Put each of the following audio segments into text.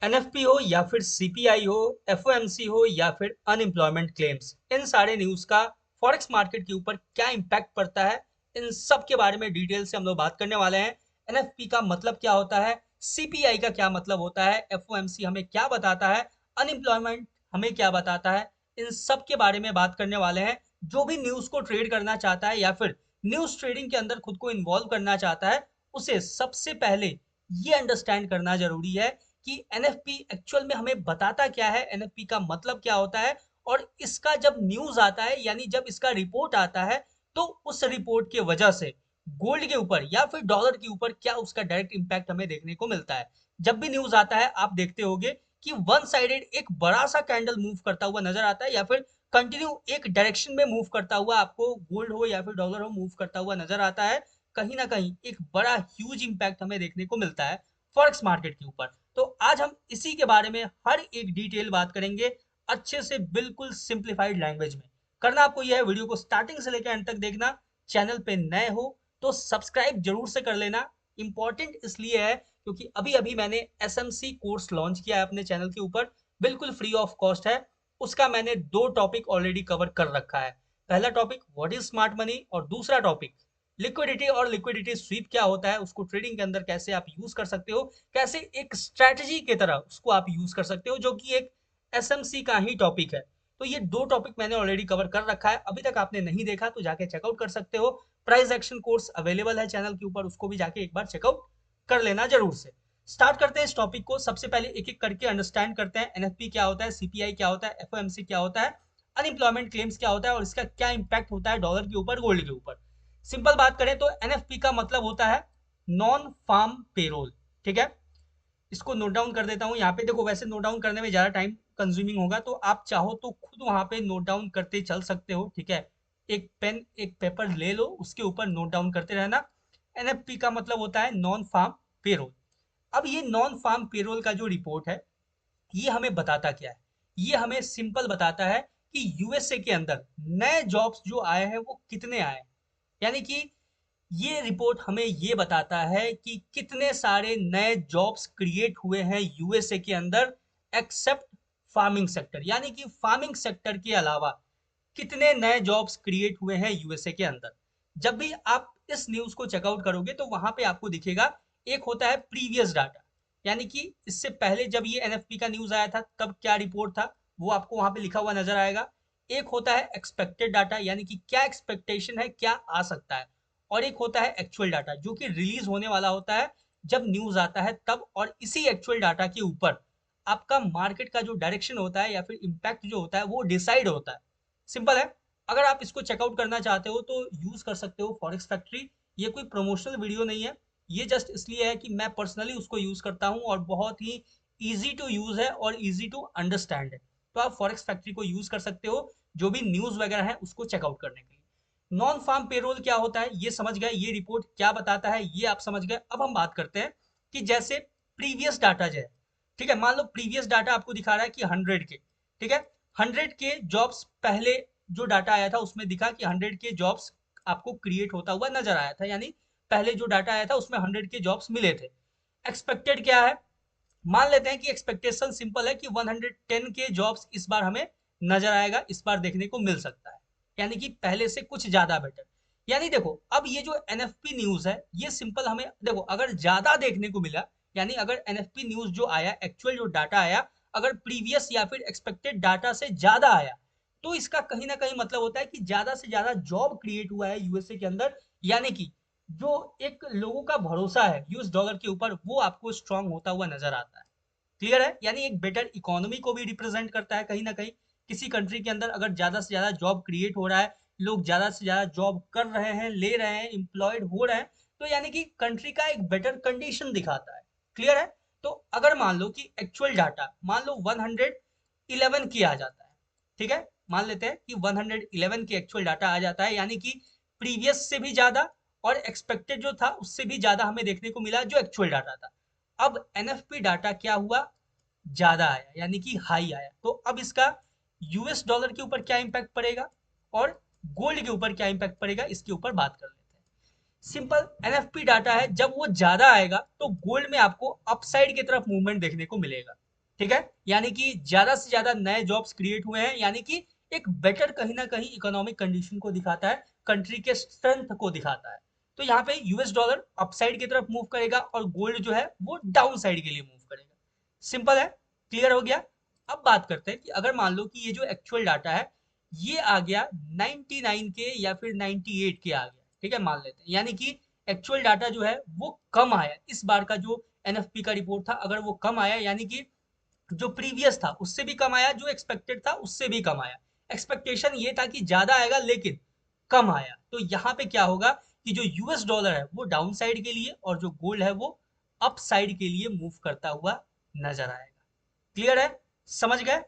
NFP हो या फिर सीपीआई हो, एफओएमसी हो या फिर अनएम्प्लॉयमेंट क्लेम्स, इन सारे न्यूज का फॉरेक्स मार्केट के ऊपर क्या इम्पैक्ट पड़ता है, इन सब के बारे में डिटेल से हम लोग बात करने वाले हैं। एनएफपी का मतलब क्या होता है, सीपीआई का क्या मतलब होता है, एफओएमसी हमें क्या बताता है, अनएम्प्लॉयमेंट हमें क्या बताता है, इन सब के बारे में बात करने वाले हैं। जो भी न्यूज को ट्रेड करना चाहता है या फिर न्यूज ट्रेडिंग के अंदर खुद को इन्वॉल्व करना चाहता है, उसे सबसे पहले ये अंडरस्टैंड करना जरूरी है कि एनएफपी एक्चुअल में हमें बताता क्या है, एनएफपी का मतलब क्या होता है, और इसका जब न्यूज आता है यानी जब इसका रिपोर्ट आता है, तो उस रिपोर्ट के वजह से गोल्ड के ऊपर या फिर डॉलर के ऊपर क्या उसका डायरेक्ट इंपैक्ट हमें देखने को मिलता है। जब भी न्यूज आता है आप देखते होंगे कि वन साइडेड एक बड़ा सा कैंडल मूव करता हुआ नजर आता है या फिर कंटिन्यू एक डायरेक्शन में मूव करता हुआ आपको गोल्ड हो या फिर डॉलर हो मूव करता हुआ नजर आता है। कहीं ना कहीं एक बड़ा ह्यूज इंपैक्ट हमें देखने को मिलता है फॉरेक्स मार्केट के ऊपर। तो आज हम इसी के बारे में हर एक डिटेल बात करेंगे, अच्छे से बिल्कुल सिंप्लीफाइड लैंग्वेज में। करना आपको यह है, वीडियो को स्टार्टिंग से लेकर एंड तक देखना। चैनल पे नए हो तो सब्सक्राइब जरूर से कर लेना। इंपॉर्टेंट इसलिए है क्योंकि अभी अभी मैंने एसएमसी कोर्स लॉन्च किया है अपने चैनल के ऊपर, बिल्कुल फ्री ऑफ कॉस्ट है। उसका मैंने दो टॉपिक ऑलरेडी कवर कर रखा है। पहला topic what is smart money और दूसरा टॉपिक लिक्विडिटी और लिक्विडिटी स्वीप क्या होता है, उसको ट्रेडिंग के अंदर कैसे आप यूज कर सकते हो, कैसे एक स्ट्रैटेजी की तरह उसको आप यूज कर सकते हो, जो कि एक एसएमसी का ही टॉपिक है। तो ये दो टॉपिक मैंने ऑलरेडी कवर कर रखा है, अभी तक आपने नहीं देखा तो जाके चेकआउट कर सकते हो। प्राइस एक्शन कोर्स अवेलेबल है चैनल के ऊपर, उसको भी जाके एक बार चेकआउट कर लेना जरूर से। स्टार्ट करते हैं इस टॉपिक को। सबसे पहले एक एक करके अंडरस्टैंड करते हैं, एनएफपी क्या होता है, सीपीआई क्या होता है, एफओएमसी क्या होता है, अनएम्प्लॉयमेंट क्लेम्स क्या होता है और इसका क्या इंपैक्ट होता है डॉलर के ऊपर, गोल्ड के ऊपर। सिंपल बात करें तो एनएफपी का मतलब होता है नॉन फार्म पेरोल। ठीक है, इसको नोट डाउन कर देता हूं यहाँ पे। देखो वैसे नोट डाउन करने में ज्यादा टाइम कंज्यूमिंग होगा, तो आप चाहो तो खुद वहां पे नोट डाउन करते चल सकते हो। ठीक है, एक पेन एक पेपर ले लो, उसके ऊपर नोट डाउन करते रहना। एनएफपी का मतलब होता है नॉन फार्म पेरोल। अब ये नॉन फार्म पेरोल का जो रिपोर्ट है, ये हमें बताता क्या है, ये हमें सिंपल बताता है कि यूएसए के अंदर नए जॉब्स जो आए हैं वो कितने आए। यानी कि ये रिपोर्ट हमें ये बताता है कि कितने सारे नए जॉब्स क्रिएट हुए हैं यूएसए के अंदर, एक्सेप्ट फार्मिंग सेक्टर। यानी कि फार्मिंग सेक्टर के अलावा कितने नए जॉब्स क्रिएट हुए हैं यूएसए के अंदर। जब भी आप इस न्यूज को चेकआउट करोगे तो वहां पे आपको दिखेगा, एक होता है प्रीवियस डाटा, यानी कि इससे पहले जब ये एनएफपी का न्यूज आया था तब क्या रिपोर्ट था वो आपको वहां पे लिखा हुआ नजर आएगा। एक होता है एक्सपेक्टेड डाटा, यानी कि क्या एक्सपेक्टेशन है, क्या आ सकता है। और एक होता है एक्चुअल डाटा, जो कि रिलीज होने वाला होता है जब न्यूज आता है तब। और इसी एक्चुअल डाटा के ऊपर आपका मार्केट का जो डायरेक्शन होता है या फिर इम्पैक्ट जो होता है वो डिसाइड होता है। सिंपल है। अगर आप इसको चेकआउट करना चाहते हो तो यूज कर सकते हो फॉरेक्स फैक्ट्री। ये कोई प्रमोशनल वीडियो नहीं है, ये जस्ट इसलिए है कि मैं पर्सनली उसको यूज करता हूँ और बहुत ही ईजी टू यूज है और ईजी टू अंडरस्टैंड है। तो आप फॉरेक्स फैक्ट्री को यूज कर सकते हो जो भी न्यूज वगैरह है उसको चेकआउट करने के लिए। नॉन फार्म पेरोल क्या होता है ये समझ गए, ये रिपोर्ट क्या बताता है ये आप समझ गए। अब हम बात करते हैं कि जैसे प्रीवियस डाटा जो है, ठीक है, मान लो प्रीवियस डाटा आपको दिखा रहा है कि 100 के, ठीक है, 100 के जॉब्स पहले जो डाटा आया था उसमें दिखा कि 100 के जॉब्स आपको क्रिएट होता हुआ नजर आया था, यानी पहले जो डाटा आया था उसमें 100 के जॉब्स मिले थे। एक्सपेक्टेड क्या है, मान लेते हैं कि एक्सपेक्टेशन सिंपल है कि 110 के जॉब्स इस बार हमें नजर आएगा, इस बार देखने को मिल सकता है, यानी कि पहले से कुछ ज्यादा बेटर। यानी देखो अब ये जो एनएफपी न्यूज है ये सिंपल हमें देखो, अगर ज्यादा देखने को मिला, यानी अगर एनएफपी न्यूज जो आया, एक्चुअल जो डाटा आया, अगर प्रीवियस या फिर एक्सपेक्टेड डाटा से ज्यादा आया, तो इसका कहीं ना कहीं मतलब होता है कि ज्यादा से ज्यादा जॉब क्रिएट हुआ है यूएसए के अंदर। यानी कि जो एक लोगों का भरोसा है यूएस डॉलर के ऊपर वो आपको स्ट्रांग होता हुआ नजर आता है। क्लियर है, यानी एक बेटर इकोनॉमी को भी रिप्रेजेंट करता है कहीं ना कहीं। किसी कंट्री के अंदर अगर ज्यादा से ज्यादा जॉब क्रिएट हो रहा है, लोग ज्यादा से ज्यादा जॉब कर रहे हैं, ले रहे हैं, एम्प्लॉयड हो रहे हैं, तो यानी कि कंट्री का एक बेटर कंडीशन दिखाता है। क्लियर है। तो अगर मान लो कि एक्चुअल डाटा मान लो 111 की आ जाता है, ठीक है, मान लेते हैं कि 111 की एक्चुअल डाटा आ जाता है, यानी कि प्रीवियस से भी ज्यादा और एक्सपेक्टेड जो था उससे भी ज्यादा हमें देखने को मिला जो एक्चुअल डाटा था। अब एनएफपी डाटा क्या हुआ, ज्यादा आया, यानी कि हाई आया। तो अब इसका यूएस डॉलर के ऊपर क्या इंपैक्ट पड़ेगा और गोल्ड के ऊपर क्या इंपैक्ट पड़ेगा, इसके ऊपर बात कर लेते हैं। सिंपल एनएफपी डाटा है, जब वो ज्यादा आएगा तो गोल्ड में आपको अपसाइड की तरफ मूवमेंट देखने को मिलेगा। ठीक है, यानी कि ज्यादा से ज्यादा नए जॉब्स क्रिएट हुए हैं, यानी कि एक बेटर कहीं ना कहीं इकोनॉमिक कंडीशन को दिखाता है, कंट्री के स्ट्रेंथ को दिखाता है। तो यहाँ पे यूएस डॉलर अपसाइड की तरफ मूव करेगा और गोल्ड जो है वो डाउन साइड के लिए मूव करेगा। सिंपल है, क्लियर हो गया। अब बात करते हैं कि अगर मान लो कि ये जो एक्चुअल डाटा है ये आ गया 99 के या फिर 98 के आ गया, ठीक है मान लेते हैं, यानी कि एक्चुअल डाटा जो है वो कम आया, इस बार का जो एनएफपी का रिपोर्ट था अगर वो कम आया, यानी कि जो प्रीवियस था उससे भी कम आया, जो एक्सपेक्टेड था उससे भी कम आया, एक्सपेक्टेशन ये था कि ज्यादा आएगा लेकिन कम आया, तो यहाँ पे क्या होगा कि जो यूएस डॉलर है वो डाउन साइड के लिए और जो गोल्ड है वो अप साइड के लिए मूव करता हुआ नजर आएगा। क्लियर है, समझ गए?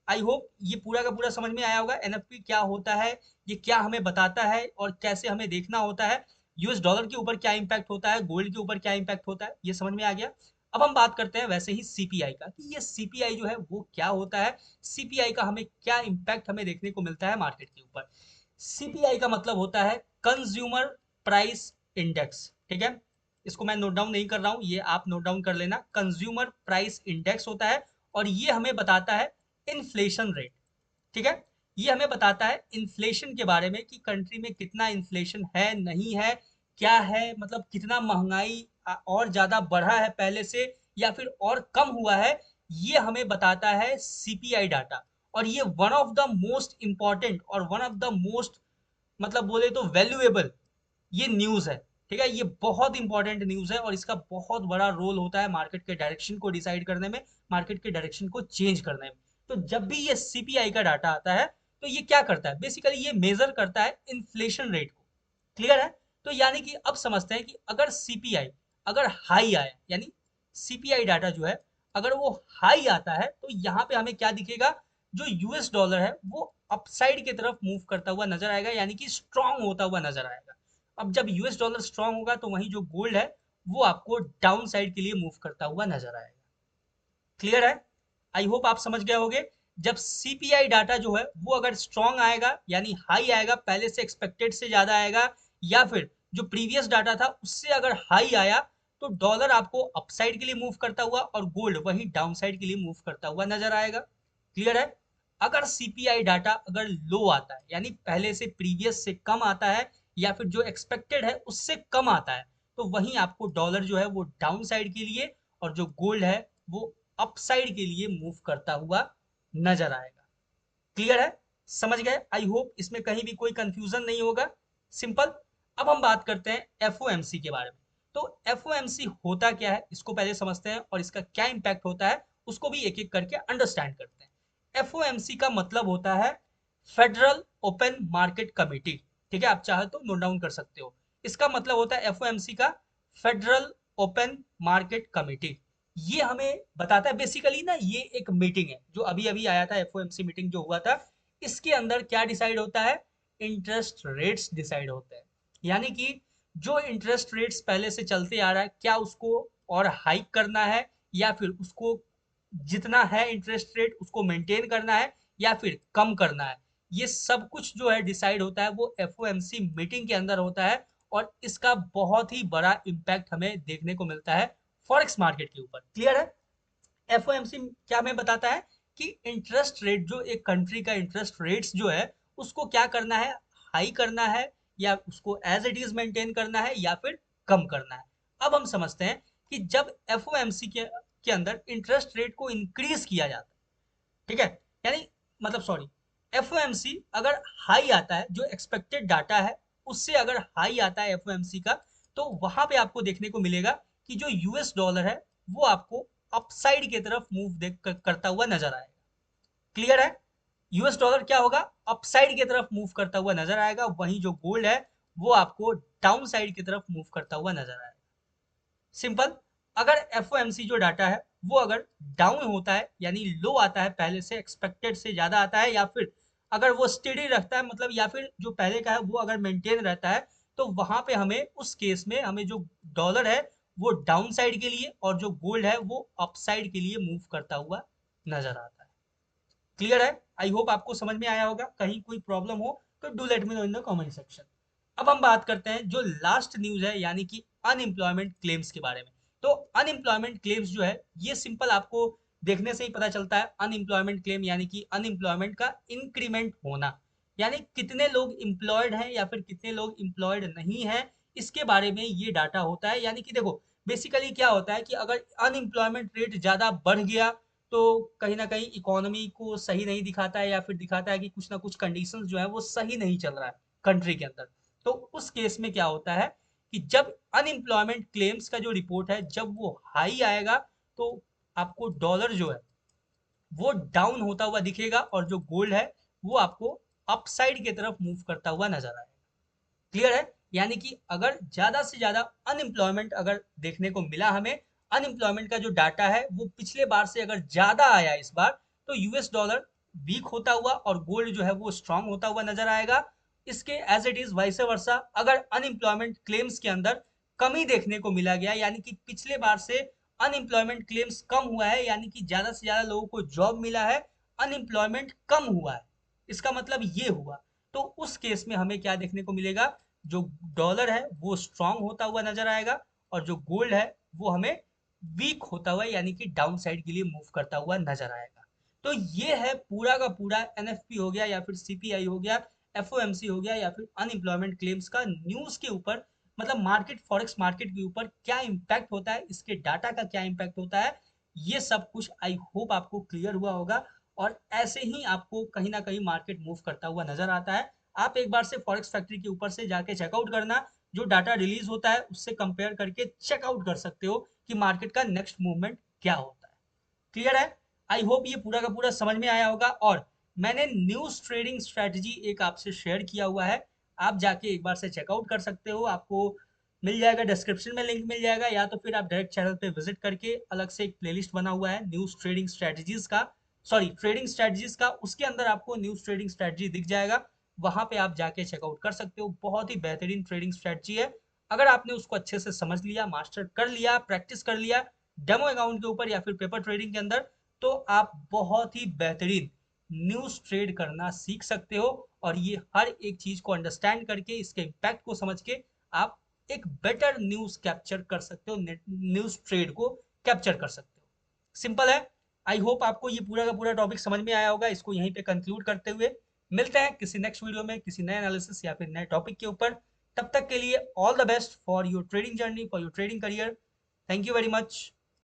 आई होप ये पूरा का पूरा समझ में आया होगा, एनएफपी क्या होता है, ये क्या हमें बताता है और कैसे हमें देखना होता है, यूएस डॉलर के ऊपर क्या इंपैक्ट होता है, गोल्ड के ऊपर क्या इंपैक्ट होता है, ये समझ में आ गया। अब हम बात करते हैं वैसे ही सीपीआई का, कि ये सीपीआई जो है वो क्या होता है, सीपीआई का हमें क्या इंपैक्ट हमें देखने को मिलता है मार्केट के ऊपर। सीपीआई का मतलब होता है कंज्यूमर प्राइस इंडेक्स, ठीक है, इसको मैं नोट डाउन नहीं कर रहा हूं, ये आप नोट डाउन कर लेना, कंज्यूमर प्राइस इंडेक्स होता है और ये हमें बताता है इन्फ्लेशन रेट, ठीक है, ये हमें बताता है इन्फ्लेशन के बारे में कि कंट्री में कितना इन्फ्लेशन है नहीं है, क्या है, मतलब कितना महंगाई और ज्यादा बढ़ा है पहले से या फिर और कम हुआ है, ये हमें बताता है सीपीआई डाटा। और ये one of the most important और वन ऑफ द मोस्ट, मतलब बोले तो वैल्यूएबल ये न्यूज है, ठीक है, ये बहुत इंपॉर्टेंट न्यूज है और इसका बहुत बड़ा रोल होता है मार्केट के डायरेक्शन को डिसाइड करने में, मार्केट के डायरेक्शन को चेंज करने में। तो जब भी ये सीपीआई का डाटा आता है तो ये क्या करता है, बेसिकली ये मेजर करता है इन्फ्लेशन रेट को। क्लियर है, तो यानी कि अब समझते हैं कि अगर सीपीआई अगर हाई आया, यानी सीपीआई डाटा जो है अगर वो हाई आता है तो यहाँ पे हमें क्या दिखेगा, जो यूएस डॉलर है वो अपसाइड की तरफ मूव करता हुआ नजर आएगा, यानी कि स्ट्रांग होता हुआ नजर आएगा। अब जब यूएस डॉलर स्ट्रांग होगा तो वहीं जो गोल्ड है वो आपको डाउन साइड के लिए मूव करता हुआ नजर आएगा। क्लियर है, आई होप आप समझ गए होंगे। जब सीपीआई डाटा जो है वो अगर स्ट्रांग आएगा यानी हाई आएगा, पहले से एक्सपेक्टेड से ज्यादा आएगा, या फिर जो प्रीवियस डाटा था उससे अगर हाई आया तो डॉलर आपको अपसाइड के लिए मूव करता हुआ और गोल्ड वही डाउन साइड के लिए मूव करता हुआ नजर आएगा। क्लियर है, अगर सीपीआई डाटा अगर लो आता है यानी पहले से प्रीवियस से कम आता है या फिर जो एक्सपेक्टेड है उससे कम आता है, तो वहीं आपको डॉलर जो है वो डाउन साइड के लिए और जो गोल्ड है वो अपसाइड के लिए मूव करता हुआ नजर आएगा। क्लियर है, समझ गए? आई होप इसमें कहीं भी कोई कंफ्यूजन नहीं होगा, सिंपल। अब हम बात करते हैं एफओएमसी के बारे में। तो एफओएमसी होता क्या है इसको पहले समझते हैं और इसका क्या इंपैक्ट होता है उसको भी एक एक करके अंडरस्टैंड करते हैं। एफओएमसी का मतलब होता है फेडरल ओपन मार्केट कमेटी, ठीक है, आप चाहे तो नोट डाउन कर सकते हो। इसका मतलब होता है एफओएमसी का फेडरल ओपन मार्केट कमेटी। ये हमें बताता है बेसिकली ना, ये एक मीटिंग है जो अभी अभी आया था, एफओएमसी मीटिंग जो हुआ था, इसके अंदर क्या डिसाइड होता है, इंटरेस्ट रेट्स डिसाइड होते हैं, यानी कि जो इंटरेस्ट रेट्स पहले से चलते आ रहा है क्या उसको और हाइक करना है या फिर उसको जितना है इंटरेस्ट रेट उसको मेंटेन करना है या फिर कम करना है, ये सब कुछ जो है डिसाइड होता है वो एफओएमसी मीटिंग के अंदर होता है। और इसका बहुत ही बड़ा इम्पैक्ट हमें देखने को मिलता है फॉरेक्स मार्केट के ऊपर। क्लियर है, एफओएमसी क्या हमें बताता है कि इंटरेस्ट रेट, जो एक कंट्री का इंटरेस्ट रेट्स जो है उसको क्या करना है, हाई करना है या उसको एज इट इज मेंटेन करना है या फिर कम करना है। अब हम समझते हैं कि जब एफओएमसी के अंदर इंटरेस्ट रेट को इंक्रीज किया जाता है, ठीक है, यानी मतलब सॉरी, एफओएमसी अगर हाई आता है, जो एक्सपेक्टेड डाटा है उससे अगर हाई आता है एफओएमसी का, तो वहां पे आपको देखने को मिलेगा कि जो यूएस डॉलर है वो आपको अपसाइड की तरफ मूव करता हुआ नजर आएगा। क्लियर है, यूएस डॉलर क्या होगा, अपसाइड की तरफ मूव करता हुआ नजर आएगा, वहीं जो गोल्ड है वो आपको डाउन साइड की तरफ मूव करता हुआ नजर आएगा। सिंपल, अगर एफओएमसी जो डाटा है वो अगर डाउन होता है यानी लो आता है, पहले से एक्सपेक्टेड से ज्यादा आता है, या फिर अगर वो स्टेडी रखता है मतलब, या फिर जो पहले का है वो अगर मेंटेन रहता है, तो वहां पे हमें उस केस में हमें जो डॉलर है वो डाउन साइड के लिए और जो गोल्ड है वो अप साइड के लिए मूव करता हुआ नजर आता है। क्लियर है, आई होप आपको समझ में आया होगा, कहीं कोई प्रॉब्लम हो तो do let me know in the comment section. अब हम बात करते हैं जो लास्ट न्यूज है यानी कि अनएम्प्लॉयमेंट क्लेम्स के बारे में। तो अनएम्प्लॉयमेंट क्लेम्स जो है ये सिंपल आपको देखने से ही पता चलता है अनएम्प्लॉयमेंट क्लेम यानी कि अनएम्प्लॉयमेंट का इंक्रीमेंट होना, यानी कितने लोग एम्प्लॉयड हैं या फिर कितने लोग एम्प्लॉयड नहीं हैं, इसके बारे में ये डाटा होता है। यानी कि देखो बेसिकली क्या होता है कि अगर अनएम्प्लॉयमेंट रेट ज़्यादा बढ़ गया तो कहीं ना कहीं इकोनॉमी को सही नहीं दिखाता है या फिर दिखाता है कि कुछ ना कुछ कंडीशंस जो है वो सही नहीं चल रहा है कंट्री के अंदर। तो उस केस में क्या होता है कि जब अनएम्प्लॉयमेंट क्लेम्स का जो रिपोर्ट है जब वो हाई आएगा तो आपको डॉलर जो है वो डाउन होता हुआ दिखेगा और जो गोल्ड है वो आपको अपसाइड की तरफ मूव करता हुआ नजर आएगा। क्लियर है? यानी कि अगर ज्यादा से ज्यादा अनएम्प्लॉयमेंट अगर देखने को मिला हमें, अनएम्प्लॉयमेंट का जो डाटा है वो पिछले बार से अगर ज्यादा आया इस बार, तो यूएस डॉलर वीक होता हुआ और गोल्ड जो है वो स्ट्रांग होता हुआ नजर आएगा। इसके as it is vice versa अगर अनएम्प्लॉयमेंट क्लेम्स के अंदर कमी देखने को मिला गया, यानी कि पिछले बार से अनएम्प्लॉयमेंट क्लेम्स कम हुआ है, यानी कि ज्यादा से ज्यादा लोगों को जॉब मिला है, अनएम्प्लॉयमेंट कम हुआ है, इसका मतलब ये हुआ, तो उस केस में हमें क्या देखने को मिलेगा, जो डॉलर है वो स्ट्रांग होता हुआ नजर आएगा और जो गोल्ड है वो हमें वीक होता हुआ यानी कि डाउन साइड के लिए मूव करता हुआ नजर आएगा। तो ये है पूरा का पूरा एनएफपी हो गया या फिर सीपीआई हो गया, एफओएमसी हो गया या फिर अनएम्प्लॉयमेंट क्लेम्स का न्यूज के ऊपर, मतलब मार्केट फॉरेक्स मार्केट के ऊपर क्या इम्पैक्ट होता है, इसके डाटा का क्या इम्पैक्ट होता है, ये सब कुछ आई होप आपको क्लियर हुआ होगा। और ऐसे ही आपको कहीं ना कहीं मार्केट मूव करता हुआ नजर आता है। आप एक बार से फॉरेक्स फैक्ट्री के ऊपर से जाके चेकआउट करना, जो डाटा रिलीज होता है उससे कंपेयर करके चेकआउट कर सकते हो कि मार्केट का नेक्स्ट मूवमेंट क्या होता है। क्लियर है? आई होप ये पूरा का पूरा समझ में आया होगा। और मैंने न्यूज ट्रेडिंग स्ट्रेटजी एक आपसे शेयर किया हुआ है, आप जाके एक बार से चेकआउट कर सकते हो, आपको मिल जाएगा, डिस्क्रिप्शन में लिंक मिल जाएगा, या तो फिर आप डायरेक्ट चैनल पे विजिट करके अलग से एक प्लेलिस्ट बना हुआ है न्यूज ट्रेडिंग स्ट्रेटजीज का, सॉरी ट्रेडिंग स्ट्रेटजीज का, उसके अंदर आपको न्यूज ट्रेडिंग स्ट्रेटजी दिख जाएगा, वहां पे आप जाके चेकआउट कर सकते हो। बहुत ही बेहतरीन ट्रेडिंग स्ट्रेटजी है, अगर आपने उसको अच्छे से समझ लिया, मास्टर कर लिया, प्रैक्टिस कर लिया डेमो अकाउंट के ऊपर या फिर पेपर ट्रेडिंग के अंदर, तो आप बहुत ही बेहतरीन न्यूज ट्रेड करना सीख सकते हो। और ये हर एक चीज को अंडरस्टैंड करके इसके इम्पैक्ट को समझ के आप एक बेटर न्यूज कैप्चर कर सकते हो, न्यूज ट्रेड को कैप्चर कर सकते हो। सिंपल है। आई होप आपको ये पूरा का पूरा टॉपिक समझ में आया होगा। इसको यहीं पे कंक्लूड करते हुए मिलते हैं किसी नेक्स्ट वीडियो में किसी नए एनालिसिस या फिर नए टॉपिक के ऊपर। तब तक के लिए all the best for your trading journey, for your trading career. Thank you very much.